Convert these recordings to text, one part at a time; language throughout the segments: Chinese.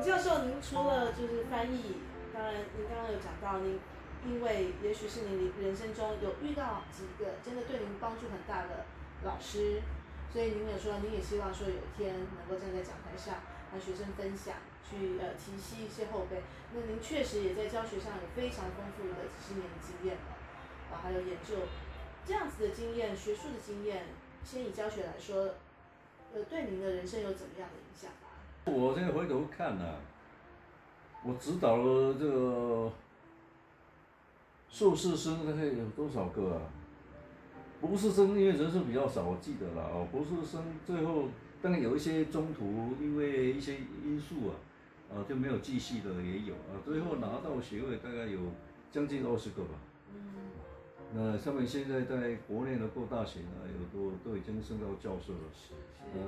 李教授，您除了就是翻译，当然您刚刚有讲到您，因为也许是您人生中有遇到几个真的对您帮助很大的老师，所以您有说您也希望说有一天能够站在讲台上和学生分享，去提携一些后辈。那您确实也在教学上有非常丰富的几十年的经验了，还有研究这样子的经验，学术的经验，先以教学来说，对您的人生有怎么样的影响吧？我现在回头看啊，我指导了这个硕士生大概有多少个啊？博士生因为人数比较少，我记得了啊。博士生最后当然有一些中途因为一些因素就没有继续的也有啊。最后拿到学位大概有将近20个吧。那他们现在在国内的各大学呢，都已经升到教授了。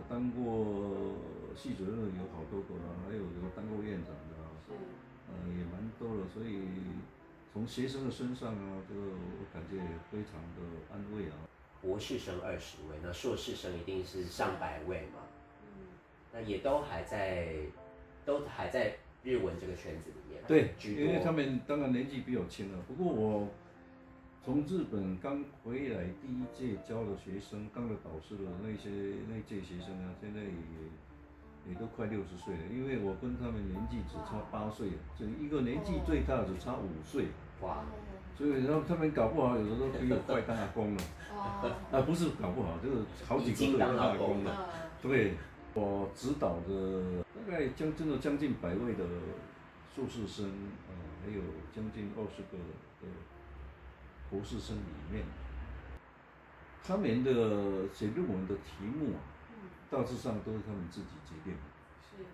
当过系主任有好多个了，还有当过院长的也蛮多了。所以从学生的身上这个我感觉非常的安慰啊。博士生20位，那硕士生一定是上百位嘛。那也都还在日文这个圈子里面。对，因为他们当然年纪比我轻了。不过我从日本刚回来第一届教的学生，当了导师的那届学生现在也都快60岁了。因为我跟他们年纪只差8岁，就一个年纪最大只差5岁。哇！所以他们搞不好有的都比我快当阿公了。不是搞不好，就是好几个都当阿公了。对，我指导的大概将近100位的硕士生，还有将近20个的博士生里面，他们的写论文的题目大致上都是他们自己决定的。是。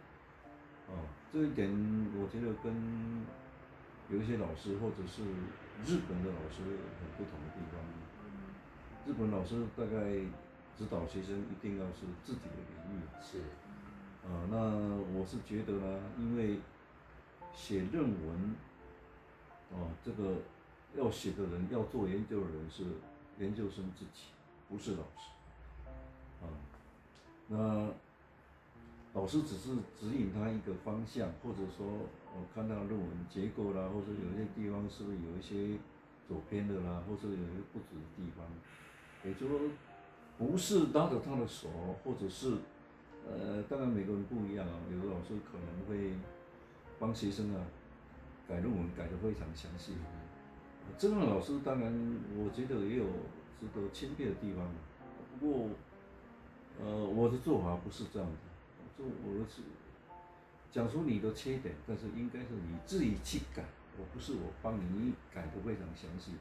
这一点我觉得跟有一些老师或者是日本的老师很不同的地方。日本老师大概指导学生一定要是自己的领域。是。那我是觉得呢，因为写论文，这个要写的人，要做研究的人是研究生自己，不是老师。那老师只是指引他一个方向，或者说看到论文结构啦，或者有些地方是不是有一些走偏的啦，或者有一些不足的地方，也就是说不是拉着他的手，或者是当然每个人不一样有的老师可能会帮学生改论文改得非常详细。这样的老师当然我觉得也有值得钦佩的地方，不过我的做法不是这样的。我是讲出你的缺点，但是应该是你自己去改，不是我帮你改得非常详细。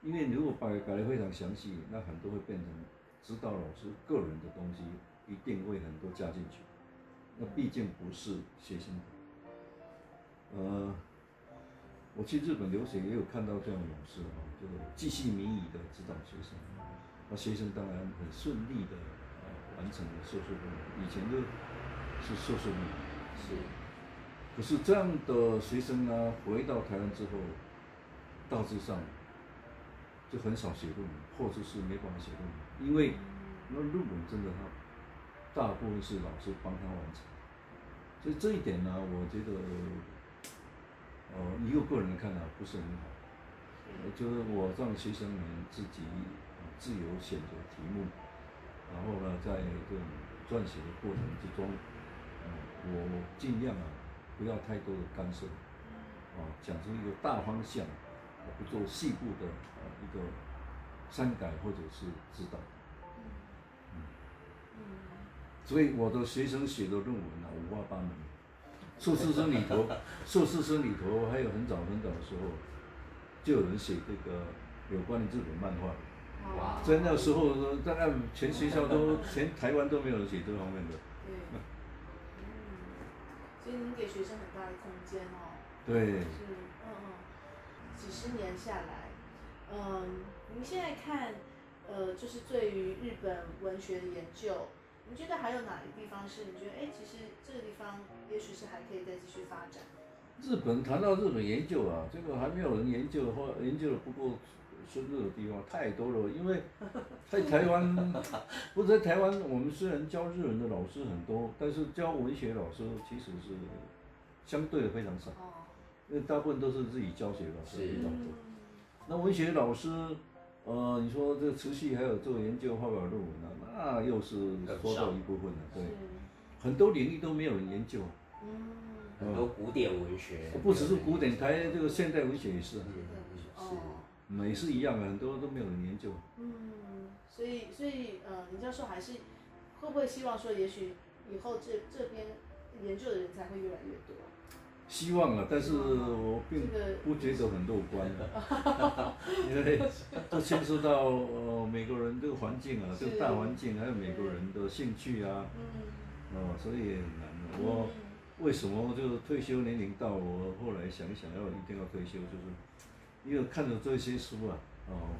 因为如果改得非常详细，那很多会变成指导老师个人的东西，一定会很多加进去。那毕竟不是学生的。我去日本留学也有看到这样的老师就巨细靡遗的指导学生，那学生当然很顺利的完成了硕士论文。以前是硕士论文。是。可是这样的学生呢，回到台湾之后，大致上就很少写论文，或者是没办法写论文，因为那论文真的大部分是老师帮他完成。所以这一点呢，我觉得以我个人来看不是很好。就是我让学生们自己自由选择题目，然后呢，在这种撰写的过程之中，我尽量不要太多的干涉，讲出一个大方向，不做细部的一个删改或者是指导。所以我的学生写的论文五花八门。硕士生里头还有很早的时候，就有人写这个有关于日本漫画。哇！在那时候，大概全学校全台湾都没有人写这方面的。对。所以您给学生很大的空间对。是。几十年下来，您现在看，就是对于日本文学的研究。你觉得还有哪个地方是你觉得其实这个地方也许是还可以再继续发展？谈到日本研究这个还没有人研究的话，研究的不够深入的地方太多了。因为在台湾，不是在台湾，我们虽然教日文的老师很多，但是教文学老师其实是相对的非常少，因为大部分都是自己教学老师比较多。那文学老师，你说这持续还有做研究发表论文啊，那又是说到一部分了，对，很多领域都没有人研究。很多古典文学，不只是古典，这个现代文学也是，也是一样的，很多都没有人研究。所以林教授还是会不会希望说，也许以后这边研究的人才会越来越多？希望啊，但是我并不觉得很乐观的，因为这牵涉到每个人这个环境啊，这个大环境，还有每个人的兴趣啊，所以也很难的。我为什么这个退休年龄到，我后来想一想要一定要退休，就是因为看了这些书啊，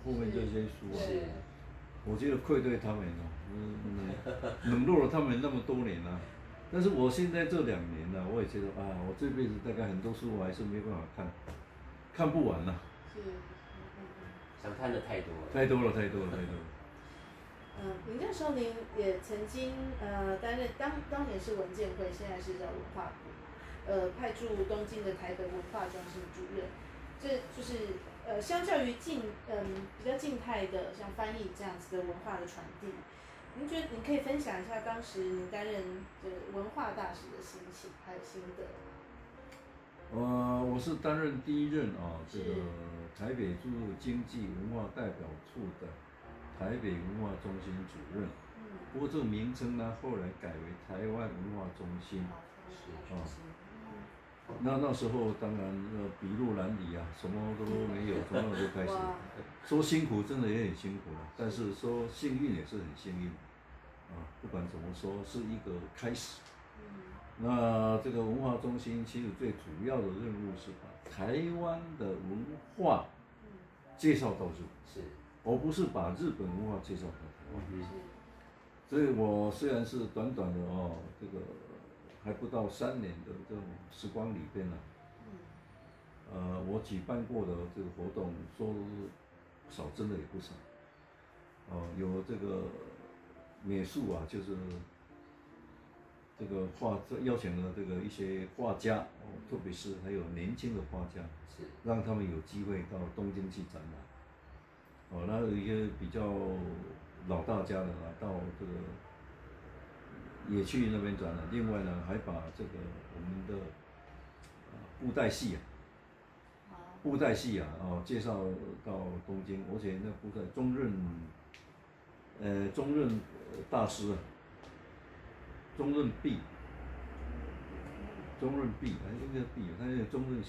后面这些书啊，我觉得愧对他们冷落了他们那么多年啊。但是我现在这2年呢，我也觉得我这辈子大概很多书我还是没办法看不完了。想看的太多了。太多了。林教授，您也曾经担任当年是文建会，现在是叫文化部，派驻东京的台北文化中心主任。这就是相较于比较静态的像翻译这样子的文化的传递。您觉得您可以分享一下当时您担任文化大使的心情还有心得？我是担任第1任这个台北驻经济文化代表处的台北文化中心主任。不过这个名称呢，后来改为台湾文化中心。那时候当然筚路蓝缕啊，什么都没有，从那就开始。说辛苦真的也很辛苦了，但是说幸运也是很幸运。不管怎么说，是一个开始。那这个文化中心其实最主要的任务是把台湾的文化介绍到日本，而不是把日本文化介绍到台湾。所以我虽然是短短的这个还不到3年的这种时光里边呢，我举办过的这个活动说少，真的也不少。有这个美术啊，就是这个邀请了这个一些画家，特别是还有年轻的画家，让他们有机会到东京去展览。那有一些比较老大家的到这个也去那边展览。另外呢，还把这个我们的布袋戏介绍到东京，而且那布袋中任大师中任弼，应该是弼，他是中任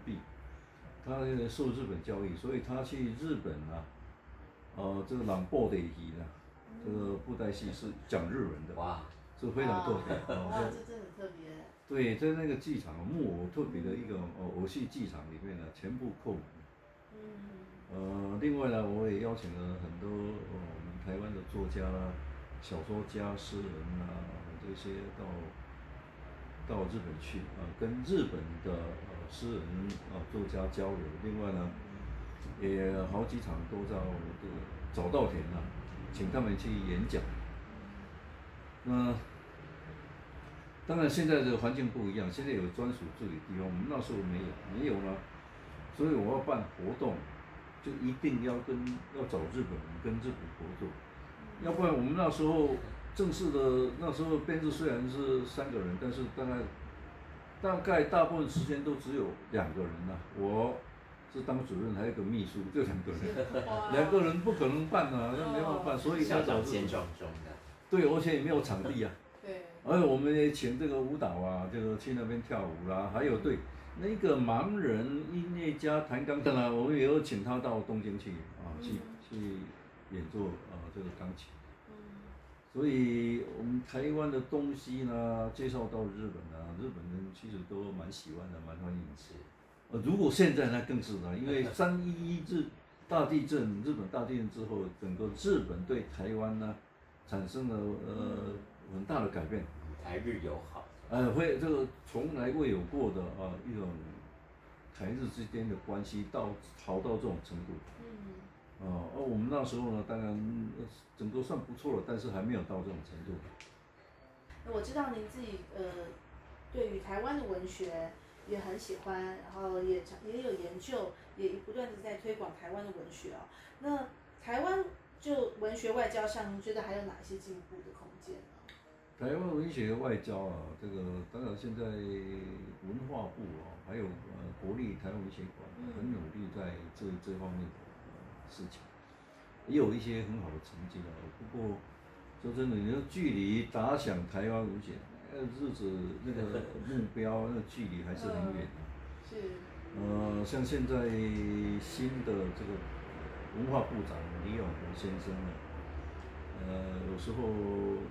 弼，他受日本教育，所以他去日本这个朗布的戏呢，这个布袋戏是讲日文的，是非常特别。这真的很特别。对，在那个剧场木偶特别的一个偶戏剧场里面呢，全部扣满。另外呢，我也邀请了很多我们台湾的作家啦、小说家、诗人这些到日本去跟日本的诗人作家交流。另外呢，也好几场都到这个早稻田请他们去演讲。那当然现在的环境不一样，现在有专属治理地方，我们那时候没有呢，所以我要办活动，就一定要找日本人跟日本合作，要不然我们那时候正式的那时候编制虽然是3个人，但是大概大部分时间都只有2个人我是当主任，还有一个秘书，就2个人，2个人不可能办那没办法办，所以才找日本。对，而且也没有场地对。而且我们也请这个舞蹈这个去那边跳舞啦，还有那个盲人音乐家弹钢琴我们也有请他到东京去去演奏这个钢琴。所以我们台湾的东西呢，介绍到日本日本人其实都蛮喜欢的，蛮欢迎的。如果现在那更是因为3.11大地震，日本大地震之后，整个日本对台湾呢产生了很大的改变。台日友好。会这个从来未有过的一种台日之间的关系好到这种程度。我们那时候呢，当然整个算不错了，但是还没有到这种程度。我知道您自己对于台湾的文学也很喜欢，然后也有研究，也不断的在推广台湾的文学哦。那台湾就文学外交上，您觉得还有哪些进步的空间呢？台湾文学外交啊，这个当然现在文化部啊，还有国立台湾文学馆很努力在这方面的事情，也有一些很好的成绩啊。不过说真的，你说距离打响台湾文学日子那个目标那个距离还是很远的。是。像现在新的这个文化部长李永和先生呢，有时候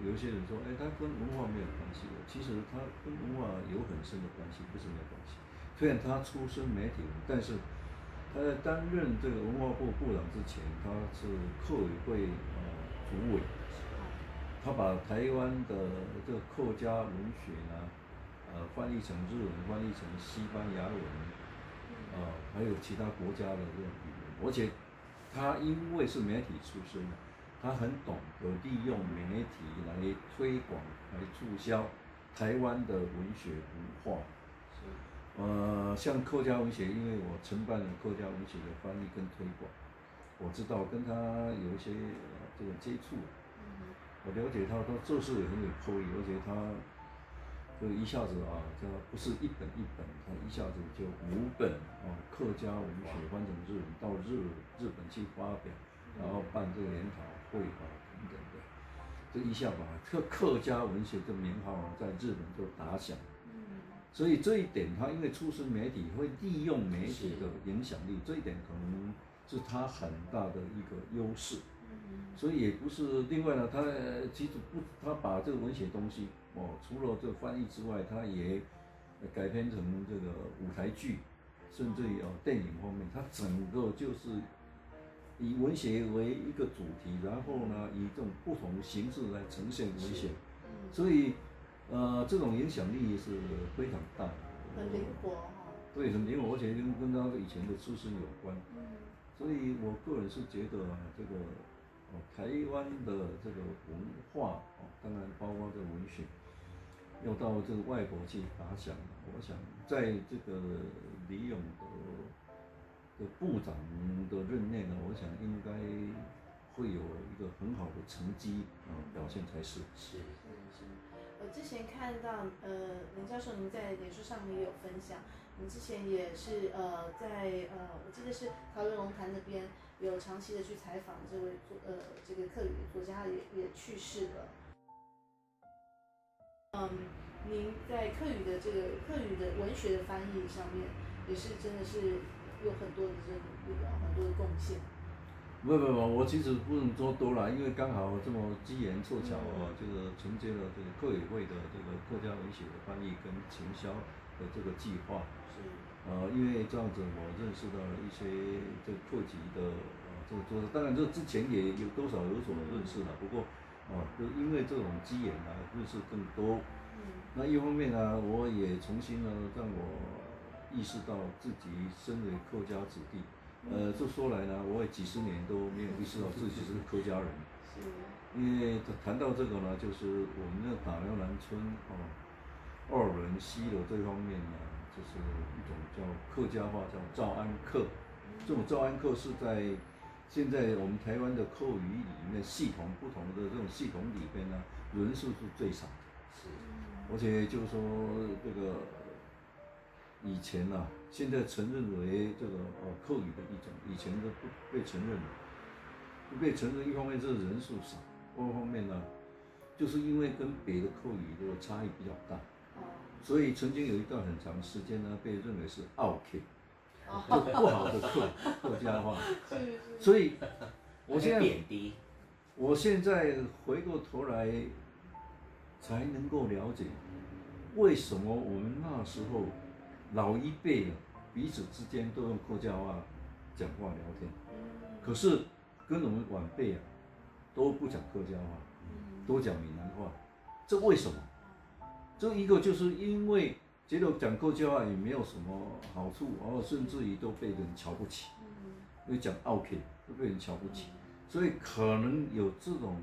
有一些人说，哎，他跟文化没有关系的，其实他跟文化有很深的关系，不是没有关系。虽然他出身媒体人，但是他在担任这个文化部部长之前，他是客委会主委，他把台湾的这个客家文学呢，翻译成日文，翻译成西班牙文，还有其他国家的这种语言，而且他因为是媒体出身的。他很懂得利用媒体来推广、来促销台湾的文学文化。像客家文学，因为我承办了客家文学的翻译跟推广，我知道跟他有一些这个接触，我了解他做事也很有魄力，而且他就一下子就不是一本一本，他一下子就5本客家文学翻成日文到日本去发表，然后办这个研讨会等等的，这一下把客家文学的名号在日本就打响。所以这一点，他因为出身媒体，会利用媒体的影响力，这一点可能是他很大的一个优势。所以也不是另外呢，他其实不，他把这个文学东西除了这个翻译之外，他也改编成这个舞台剧，甚至于电影方面，他整个就是以文学为一个主题，然后呢，以这种不同形式来呈现文学，所以这种影响力是非常大的，很灵活对，很灵活，而且跟他以前的出身有关。所以我个人是觉得这个台湾的这个文化当然包括这个文学，要到这个外国去打响，我想在这个李永的部长的任内呢，我想应该会有一个很好的成绩表现才是。是。我之前看到林教授您在脸书上面也有分享，您之前也是在我记得是桃园龙潭那边有长期的去采访这位这个客语的作家，也去世了。您在客语的文学的翻译上面，也是真的是有很多的这个努力很多的贡献。不，我其实不能说多了，因为刚好这么机缘凑巧这个承接了这个客委会的这个客家文学的翻译跟行销的这个计划。因为这样子我认识到了一些这个客籍的这个作者，当然这之前也有多少有所认识了，不过就因为这种机缘认识更多。那一方面呢，我也重新呢让我意识到自己身为客家子弟。这说来呢，我也几十年都没有意识到自己是客家人。因为谈到这个呢，就是我们的打寮南村二人西的这方面呢，就是一种叫客家话，叫诏安客。这种诏安客是在现在我们台湾的客语里面不同的这种系统里边呢，人数是最少的。而且就是说这个以前现在承认为这个客语的一种，以前都不被承认，一方面这个人数少，另一方面呢，就是因为跟北的客语的差异比较大，所以曾经有一段很长时间呢，被认为是傲客，不好的客家话。所以我现在贬低，我现在回过头来才能够了解，为什么我们那时候老一辈彼此之间都用客家话讲话聊天，可是跟我们晚辈都不讲客家话，都讲闽南话，这为什么？这一个就是因为觉得讲客家话也没有什么好处，然后甚至于都被人瞧不起，因为讲傲客都被人瞧不起，所以可能有这种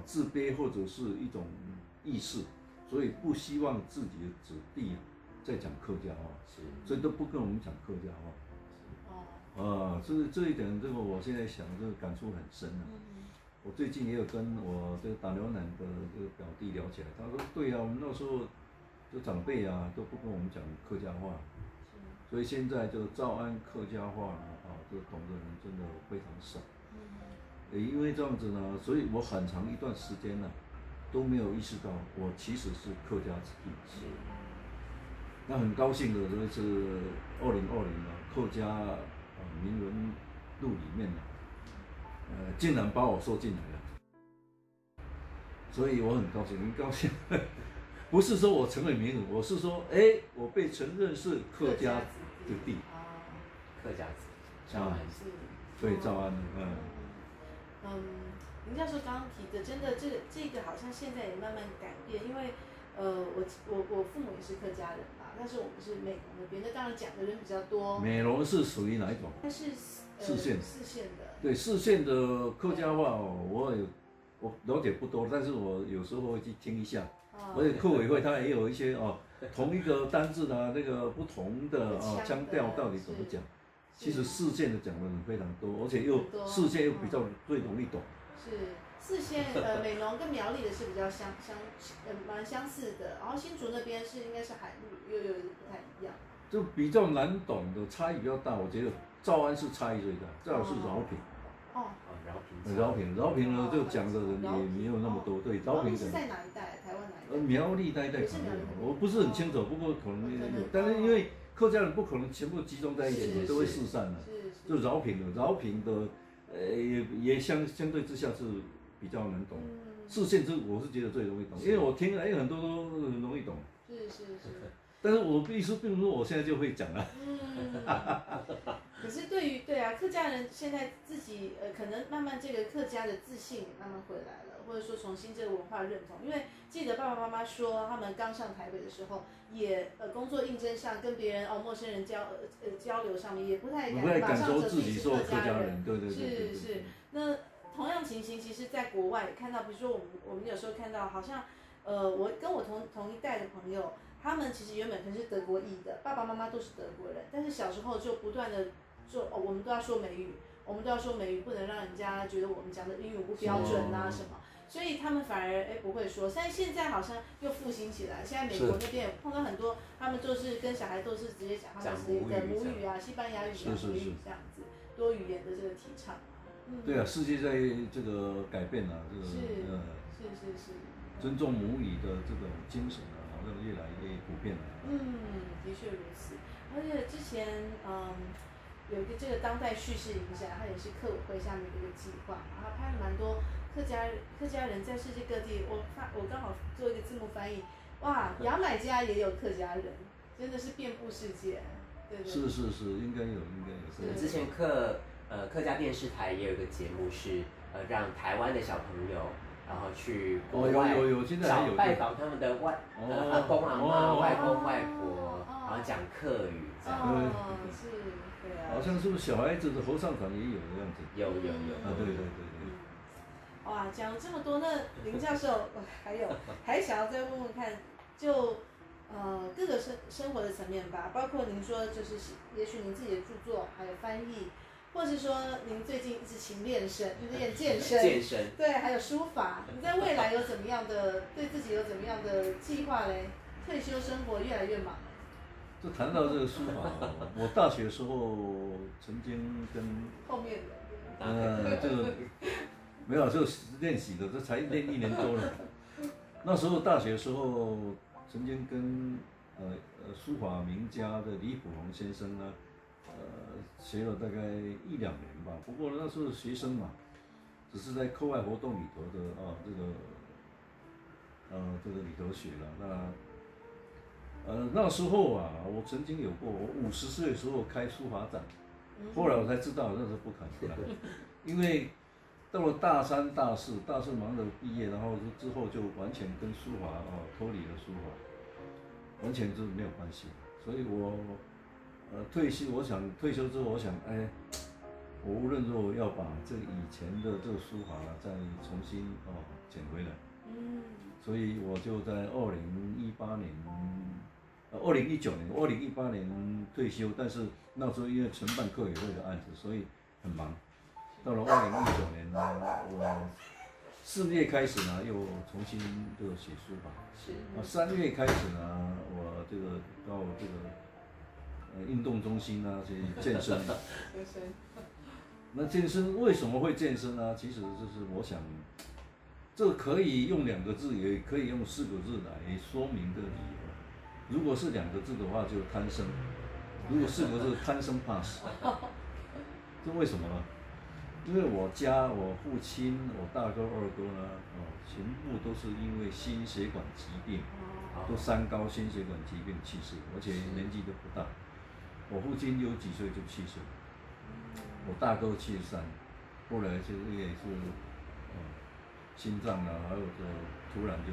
自卑或者是一种意识，所以不希望自己的子弟在讲客家话，所以都不跟我们讲客家话。这一点，这个我现在想，这个感触很深啊。我最近也有跟我这个打牛奶的这个表弟聊起来，他说对啊，我们那时候就长辈啊都不跟我们讲客家话，所以现在就诏安客家话这个懂的人真的非常少。也因为这样子呢，所以我很长一段时间呢都没有意识到我其实是客家子弟。那很高兴的就是2020客家名人录里面呢，竟然把我收进来了，所以我很高兴，很高兴。不是说我成为名人，我是说，我被承认是客家子弟。客家子，诏安是。对，诏安林教授刚刚提的，真的这个好像现在也慢慢改变，因为我父母也是客家人嘛，但是我们是美浓那边，那当然讲的人比较多。美浓是属于哪一种？它是四县的。对，四县的客家话我了解不多，但是我有时候会去听一下。而且客委会它也有一些同一个单字那个不同的腔调到底怎么讲？其实四县的讲的人非常多，而且四县又比较最容易懂。是四县美浓跟苗栗的是比较蛮相似的，然后新竹那边应该是海陆又有不太一样。就比较难懂的差异比较大，我觉得诏安是差异最大，再有是饶平。饶平呢就讲的人也没有那么多，对，饶平是在哪一带？台湾哪一带？苗栗那一带可能有，我不是很清楚，不过可能有，但是因为客家人不可能全部集中在一起，都会四散的。就饶平的，也相对之下是比较难懂。四县我是觉得最容易懂，因为我听很多都很容易懂。是。但是我意思并不是说我现在就会讲了。可是对啊，客家人现在自己可能慢慢这个客家的自信慢慢回来了，或者说重新这个文化认同。因为记得爸爸妈妈说，他们刚上台北的时候，也工作应征上跟别人陌生人交流上面也不太敢说自己是客家人。对。是。那同样情形，其实在国外看到，比如说我们有时候看到，好像我跟我同一代的朋友。他们其实原本可能是德国裔的，爸爸妈妈都是德国人，但是小时候就不断的我们都要说美语，不能让人家觉得我们讲的英语不标准啊什么，所以他们反而不会说。但是现在好像又复兴起来，现在美国那边也碰到很多，他们就是跟小孩都是直接讲他们自己的母语啊，西班牙语、英语这样子，多语言的这个提倡。对啊，世界在这个改变啊，这个是。尊重母语的这种精神啊，好像越来越普遍了。的确如此。而且之前有一个这个当代叙事影响，它也是客委会下面的一个计划，然后拍了蛮多客家人在世界各地。我刚好做一个字幕翻译，哇，牙买加也有客家人，真的是遍布世界。对。是，应该有。之前客家电视台也有一个节目是让台湾的小朋友。然后去国外拜访他们的阿公阿嬷、外公外婆，然后讲客语这样。对啊。好像是不是小孩子的合唱团也有的样子？有。对。哇，讲了这么多，那林教授还想要再问问看，就各个生活的层面吧，包括您说就是也许您自己的著作，还有翻译。或是说您最近一直勤练健身，对，还有书法。你在未来有怎么样的对自己有怎么样的计划嘞？退休生活越来越忙。就谈到这个书法，我大学的时候曾经跟后面的这个没有，就练习的，这才练1年多了。那时候大学的时候曾经跟书法名家的李溥洪先生呢。学了大概1-2年吧，不过那时候学生嘛，只是在课外活动里头的这个里头学了。那时候啊，我曾经有过，我50岁的时候开书法展，后来我才知道那是不可能的，因为到了大3、大4忙着毕业，然后之后就完全跟书法脱离了书法，完全就是没有关系，所以我。退休之后，我想，我无论如何要把这以前的这个书法再重新捡回来。所以我就在2018年2018年退休，但是那时候因为承办客委会的案子，所以很忙。到了2019年呢，我4月开始呢，又重新这个写书法。是。3月开始呢，我这个到这个运动中心呢去健身。健身。那健身为什么会健身呢？其实就是我想，这个可以用2个字，也可以用4个字来说明这个理由。如果是2个字的话，就贪生；如果4个字，贪生怕死。这为什么呢？因为我父亲、我大哥、二哥呢，全部都是因为心血管疾病，都3高心血管疾病去世，而且年纪都不大。我父亲有几岁就去世，我大哥73，后来就也是心脏啊，还有这突然就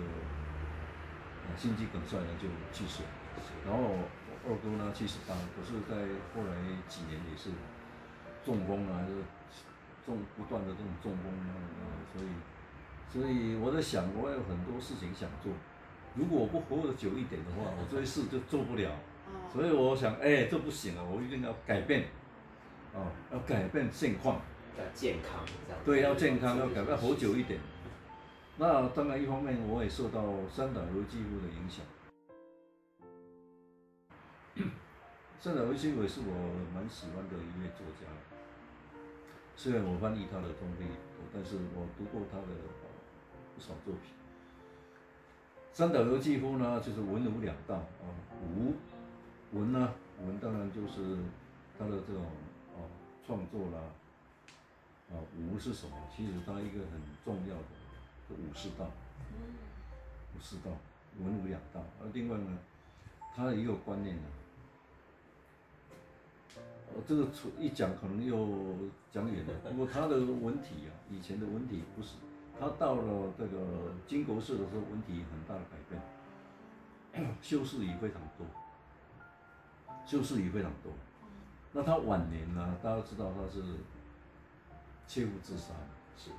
心肌梗塞呢就去世，然后我二哥呢78，可是在后来几年也是中风啊，不断的这种中风啊，所以我在想，我有很多事情想做，如果我不活得久一点的话，我这些事就做不了。所以我想，这不行啊，我一定要改变，要改变现况，要健康这样。对，要健康，要改变，要活久一点。那当然，一方面我也受到三岛由纪夫的影响。三岛由纪夫也是我蛮喜欢的一位作家。虽然我翻译他的东西，但是我读过他的不少作品。三岛由纪夫呢，就是文武两道文呢，文当然就是他的这种创作啦，武是什么？其实他一个很重要的武士道，文武两道。另外呢，他也有观念呢。这个一讲可能又讲远了。不过他的文体以前的文体不是，他到了这个金国寺的时候，文体很大的改变，修饰语非常多。那他晚年呢，大家知道他是切腹自杀。是。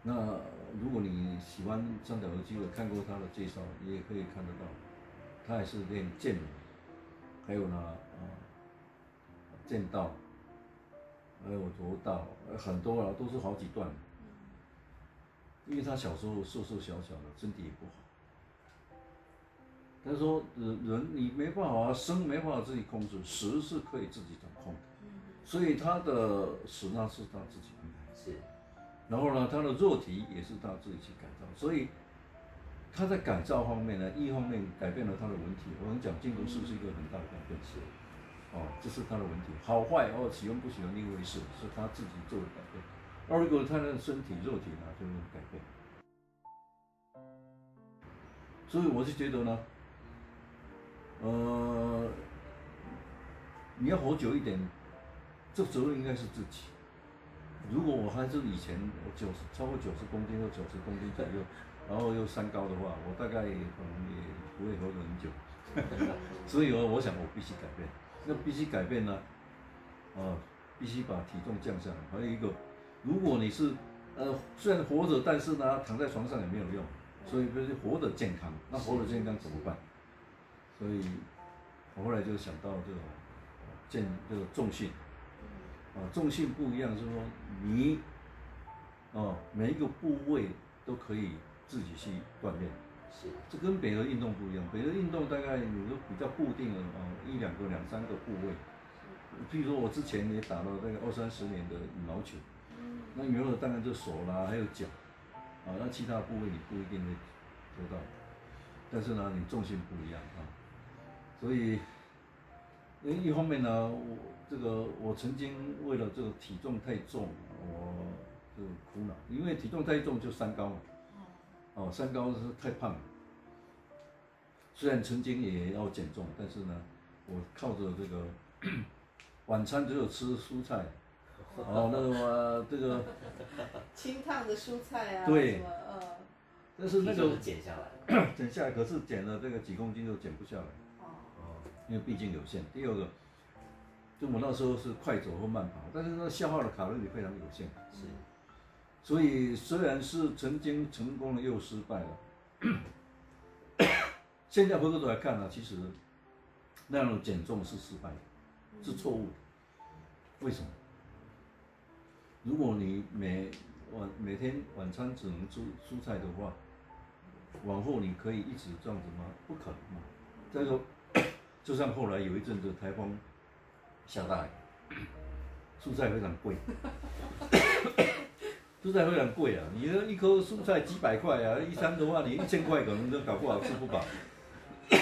那如果你喜欢三岛由纪夫，看过他的介绍，你也可以看得到，他也是练剑，还有呢剑道，还有柔道，很多了，都是好几段。因为他小时候瘦小的，身体也不好。他说人你没办法生没办法自己控制，死是可以自己掌控的。所以他的死那是他自己安排。是。然后呢，他的肉体也是他自己去改造。所以他在改造方面呢，一方面改变了他的文体。我们讲金国寺是一个很大的改变。是。这是他的文体，好坏喜欢不喜欢另一回事，是他自己做的改变。二个他的身体肉体呢就改变。所以我是觉得呢，你要活久一点，这责任应该是自己。如果我还是以前超过90公斤或90公斤左右，然后又3高的话，我大概可能也不会活得很久。所以我想我必须改变。那必须改变呢，必须把体重降下来。还有一个，如果你是虽然活着，但是呢躺在床上也没有用，所以必须活得健康。那活得健康怎么办？所以我后来就想到这个重训。重训不一样，就是说你每一个部位都可以自己去锻炼。是。这跟别的运动不一样，别的运动大概有个比较固定的1、2个、2、3个部位。譬如说我之前也打了那个20-30年的羽毛球，那羽毛球当然就手啦，还有脚，那其他部位你不一定会做到，但是呢，你重心不一样所以，一方面呢，我曾经为了这个体重太重，我就苦恼，因为体重太重就3高嘛。3高是太胖了。虽然曾经也要减重，但是呢，我靠着这个晚餐只有吃蔬菜，这个清烫的蔬菜啊，对，但是那个减下来，可是减了这个几公斤都减不下来。因为毕竟有限。第二个，就我那时候是快走或慢跑，但是那消耗的卡路里非常有限。是。所以虽然是曾经成功了又失败了，现在回过头来看呢，其实那种减重是失败的，是错误的。为什么？如果你每天晚餐只能吃蔬菜的话，往后你可以一直这样子吗？不可能嘛。再说，就像后来有一阵子台风下大雨，蔬菜非常贵，蔬菜非常贵啊！你的一颗蔬菜几百块啊，一餐的话你1000块可能都搞不好吃不饱。对，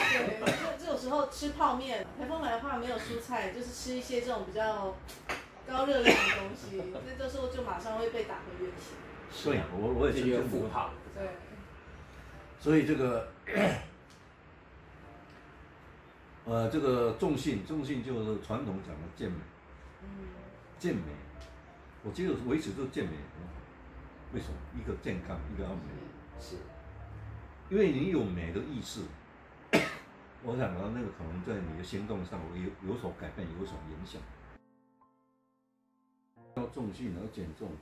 这种时候吃泡面，台风来的话没有蔬菜，就是吃一些这种比较高热量的东西，那这时候就马上会被打回原形。对，我也是复胖。对。所以这个，这个重性就是传统讲的健美。健美，我觉得维持住健美，为什么？一个健康，一个要美。是。因为你有美的意识，我想那个可能在你的行动上有所改变，有所影响。要重训，然后减重的，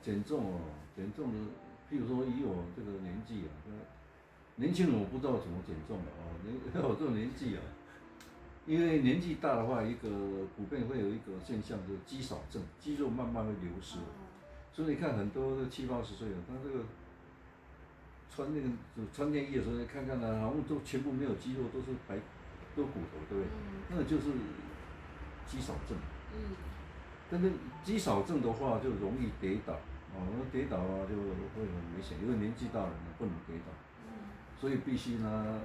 譬如说以我这个年纪啊，年轻人我不知道怎么减重了我这种年纪啊，因为年纪大的话，一个普遍会有一个现象，就是肌少症，肌肉慢慢会流失。所以你看很多70、80岁了，他这个穿内衣的时候，你看看好像都全部没有肌肉，都骨头，对不对？那个就是肌少症。但是肌少症的话，就容易跌倒，跌倒啊就会很危险，因为年纪大了不能跌倒，所以必须呢，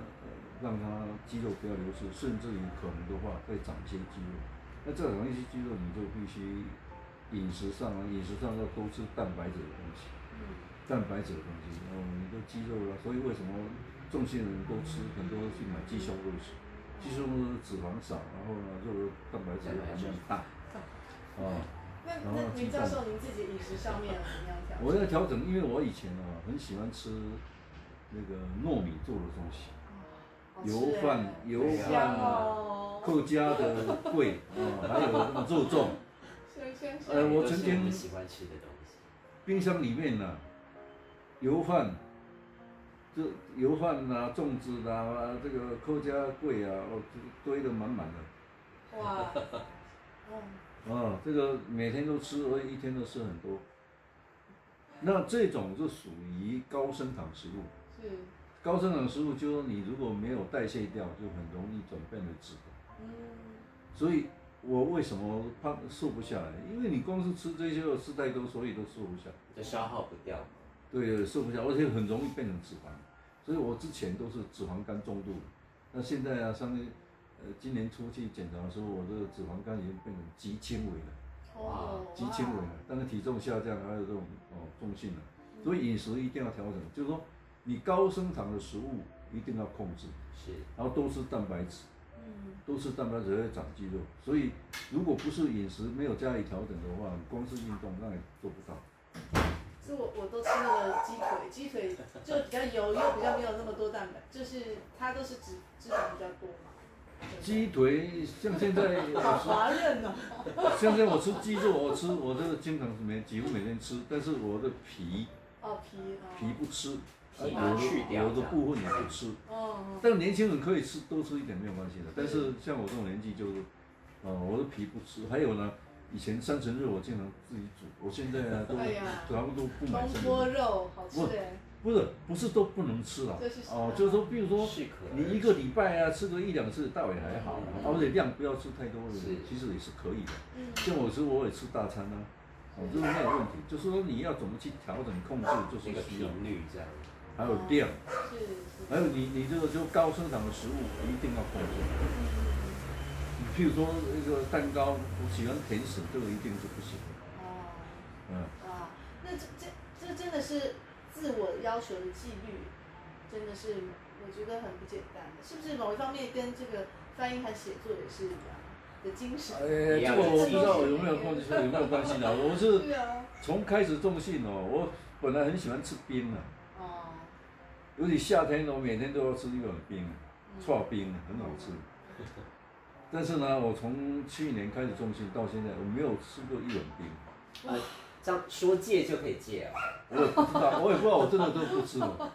让他肌肉不要流失，甚至于可能的话会长一些肌肉。那这长一些肌肉，你就必须饮食上要多吃蛋白质的东西，你的肌肉所以为什么重性人都吃很多去买鸡胸肉吃，鸡胸肉脂肪少，然后呢肉蛋白质含量大。那林教授，您自己饮食上面怎么样调整？我要调整，因为我以前很喜欢吃那个糯米做的东西，油饭，客家的粿还有那个肉粽。我曾经喜欢吃的东西。冰箱里面呢，油饭啊，粽子啊，这个客家粿啊，堆得满满的。哇。这个每天都吃，而且一天都吃很多。那这种就属于高升糖食物。是。高升糖食物就是说你如果没有代谢掉，就很容易转变为脂肪。所以我为什么瘦不下来？因为你光是吃这些吃太多，所以都瘦不下来。就消耗不掉。对，瘦不下来，而且很容易变成脂肪。所以我之前都是脂肪肝重度，那现在啊，今年初去检查的时候，我这个脂肪肝已经变成极轻微了，极轻微了，但是体重下降，还有这种重性了，所以饮食一定要调整，就是说你高升糖的食物一定要控制，然后多吃蛋白质，多吃蛋白质会长肌肉，所以如果不是饮食没有加以调整的话，光是运动那也做不到。所以我都吃那个鸡腿就比较油，又比较没有那么多蛋白，就是它都是脂肪比较多嘛。鸡腿像现在好滑润哦。现在我吃鸡肉，我这个经常是几乎每天吃，但是我的皮不吃，有的部分也不吃。但年轻人可以吃，多吃一点没有关系的。但是像我这种年纪就是，我的皮不吃。还有呢，以前3层肉我经常自己煮，我现在呢都差不多不买3层。东坡肉好吃哎。不是都不能吃了，就是说，比如说你1个礼拜啊吃个1、2次倒也还好，而且量不要吃太多的，其实也是可以的。像我也吃大餐啊，这是没有问题。就是说你要怎么去调整控制，就是需要频率这样，还有量，还有你这个就高升糖的食物一定要控制。你譬如说那个蛋糕，我喜欢甜食，这个一定是不行的。那这真的是。自我要求的纪律，真的是我觉得很不简单的，是不是某一方面跟这个翻译和写作也是一样的精神？这个我不知道有没有关系呢？我是从开始重训我本来很喜欢吃冰尤其夏天我每天都要吃一碗冰，刨冰很好吃。但是呢，我从去年开始重训到现在，我没有吃过1碗冰。这样说戒就可以戒了。我也不知道，我真的都不吃了。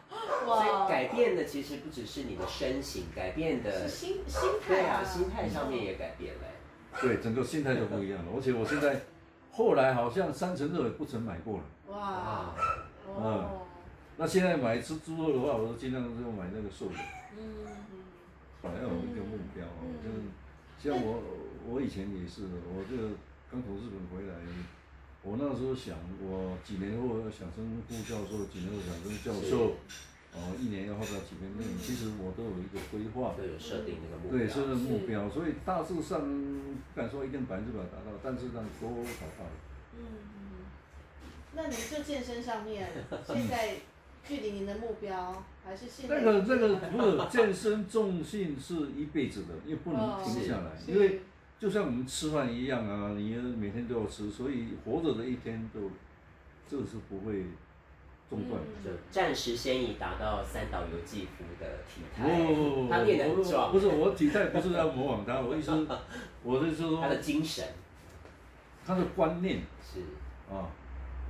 所以改变的其实不只是你的身形，改变的是心态。对啊，心态上面也改变了。对，整个心态就不一样了。而且我现在后来好像3层肉也不曾买过了。哇。那现在买吃猪肉的话，我都尽量就买那个瘦的。本来要有一个目标就是像我以前也是，我这个刚从日本回来，我那时候想，我几年后要想升副教授，几年后想升教授，1年要发表几篇论文，其实我都有一个规划，都有设定那个目标，对，设定目标，所以大致上不敢说一定100%达到，但是让都达到了。那您就健身上面，现在距离您的目标还是现在？这个不是健身重训是一辈子的，因为不能停下来，因为就像我们吃饭一样啊，你每天都要吃，所以活着的一天都，这是不会中断。就暂时先以达到三岛由纪夫的体态，他练得很壮。不是我体态不是要模仿他，我意思，我是说他的精神，他的观念是啊。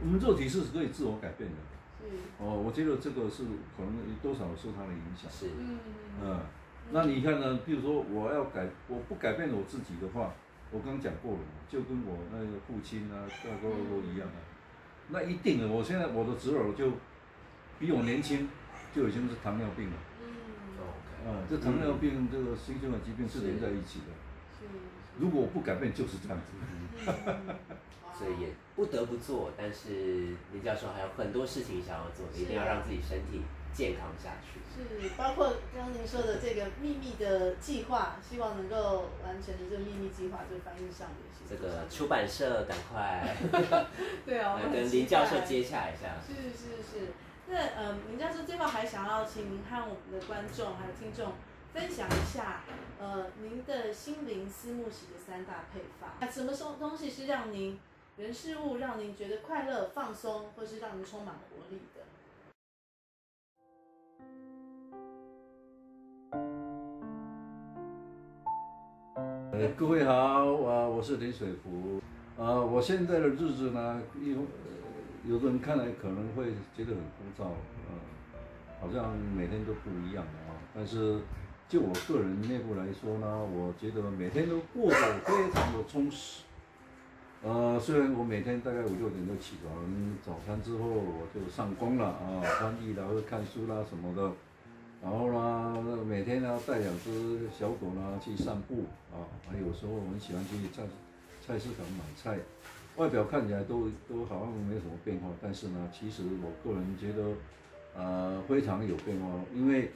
我们肉体是可以自我改变的，我觉得这个是可能多少受他的影响。是，那你看呢？比如说我不改变我自己的话，我刚讲过了嘛，就跟我那个父亲啊、大哥都一样啊。那一定的，我现在我的侄儿就比我年轻，就已经是糖尿病了。这糖尿病这个心血管疾病是连在一起的。如果我不改变，就是这样子。所以也不得不做，但是林教授还有很多事情想要做，一定要让自己身体健康下去。是，包括刚刚您说的这个秘密的计划，希望能够完成的这个秘密计划，就翻译上面。这个出版社赶快对啊，跟林教授接洽一下。是。那林教授最后还想要请您和我们的观众还有听众分享一下，您的心灵思慕喜的3大配方，什么东西是让您人事物让您觉得快乐、放松，或是让您充满活力的？各位好，我是林水福。我现在的日子呢，有的人看来可能会觉得很枯燥，好像每天都不一样啊。但是就我个人内部来说呢，我觉得每天都过得非常的充实。虽然我每天大概5、6点就起床，早餐之后我就上工了啊，翻译啦或者看书啦什么的，然后呢，每天呢带2只小狗呢去散步啊，还有时候我们喜欢去菜市场买菜，外表看起来都好像没什么变化，但是呢，其实我个人觉得非常有变化，因为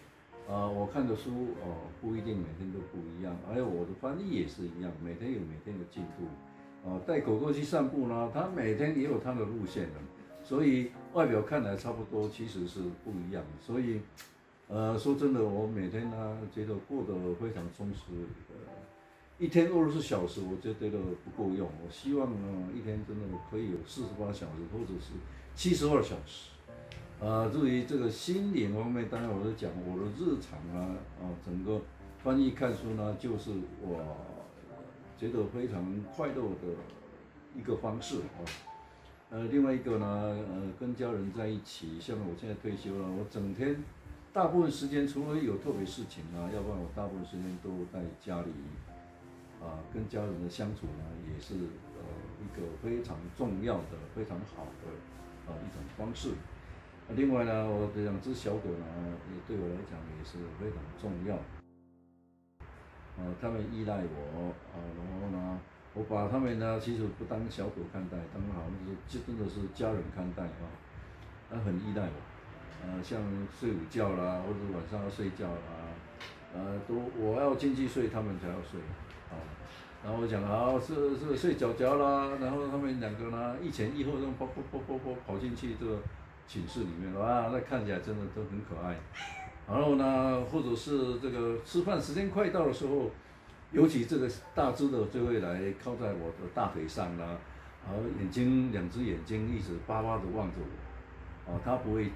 我看的书不一定每天都不一样，还有我的翻译也是一样，每天有每天的进度。带狗狗去散步呢，它每天也有它的路线的，所以外表看来差不多，其实是不一样。所以，说真的，我每天呢觉得过得非常充实。一天24小时，我就觉得不够用。我希望呢，一天真的可以有48小时，或者是72小时。至于这个心灵方面，当然我是讲我的日常整个翻译看书呢，就是我觉得非常快乐的一个方式另外一个呢，跟家人在一起，像我现在退休了，我整天大部分时间除了有特别事情要不然我大部分时间都在家里跟家人的相处呢，也是一个非常重要的、非常好的一种方式。另外呢，我的2只小狗呢，也对我来讲也是非常重要。他们依赖我然后呢，我把他们呢，其实不当小狗看待，当好像是真的是家人看待很依赖我，像睡午觉啦，或者晚上要睡觉啦，我要进去睡，他们才要睡然后我讲好是睡觉觉啦，然后他们2个呢一前一后这样跑进去这个寝室里面那看起来真的都很可爱。然后呢，或者是这个吃饭时间快到的时候，尤其这个大只的就会来靠在我的大腿上啦，然后2只眼睛一直巴巴的望着我，它不会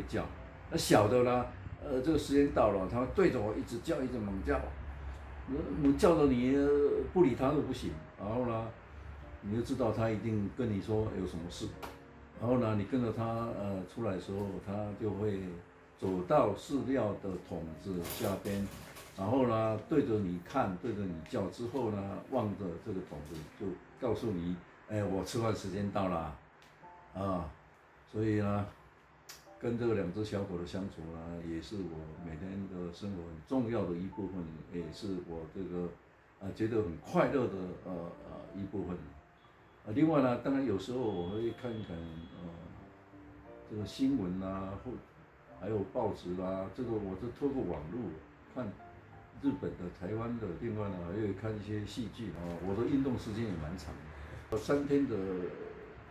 叫。那小的呢，这个时间到了，它对着我一直叫，一直猛叫，叫着你不理它都不行。然后呢，你就知道它一定跟你说有什么事，然后呢，你跟着它出来的时候，它就会走到饲料的桶子下边，然后呢对着你看，对着你叫，之后呢望着这个桶子就告诉你，哎，我吃饭时间到了，啊，所以呢，跟这个2只小狗的相处呢，也是我每天的生活很重要的一部分，也是我这个觉得很快乐的一部分。另外呢，当然有时候我会看看这个新闻啊，或还有报纸啦，这个我是透过网络看日本的、台湾的，另外呢还有看一些戏剧啊。我的运动时间也蛮长的，3天的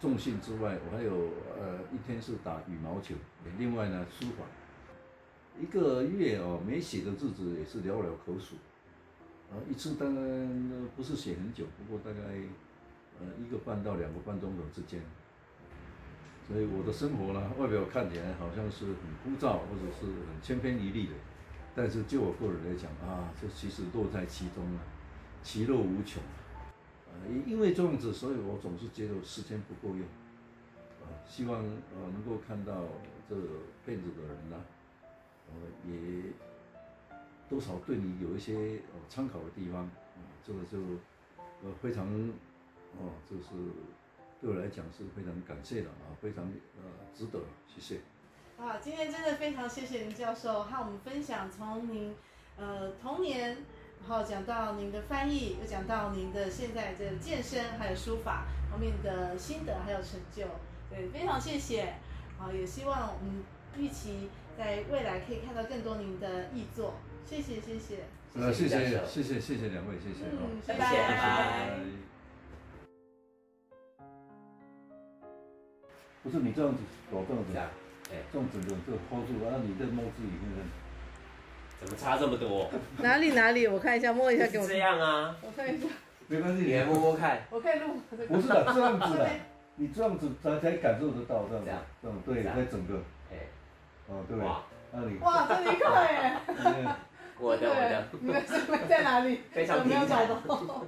重训之外，我还有1天是打羽毛球，另外呢书法。1个月没写的日子也是寥寥可数，一次当然不是写很久，不过大概1个半到2个半钟头之间。所以我的生活呢，外表看起来好像是很枯燥，或者是很千篇一律的，但是就我个人来讲这其实乐在其中其乐无穷。因为这样子，所以我总是觉得时间不够用。希望能够看到这个片子的人呢，也多少对你有一些参考的地方，这个就非常就是对我来讲是非常感谢的非常值得，谢谢。今天真的非常谢谢林教授和我们分享从您童年，然后讲到您的翻译，又讲到您的现在的健身还有书法方面的心得还有成就，对，非常谢谢。也希望我们预期在未来可以看到更多您的译作，谢谢谢谢。谢谢2位，谢谢拜拜。拜拜。不是你这样子搞这样子，这样整个这 hold 住，你再摸自己看看。怎么差这么多？哪里？我看一下，摸一下给我。这样啊。我看一下。没关系，你来摸摸看。我可以录。不是的，这样子的，你这样子才感受得到这样子。这样对，在整个。对。哇，真愉快耶！我的。你的身份在哪里？非常没有找到。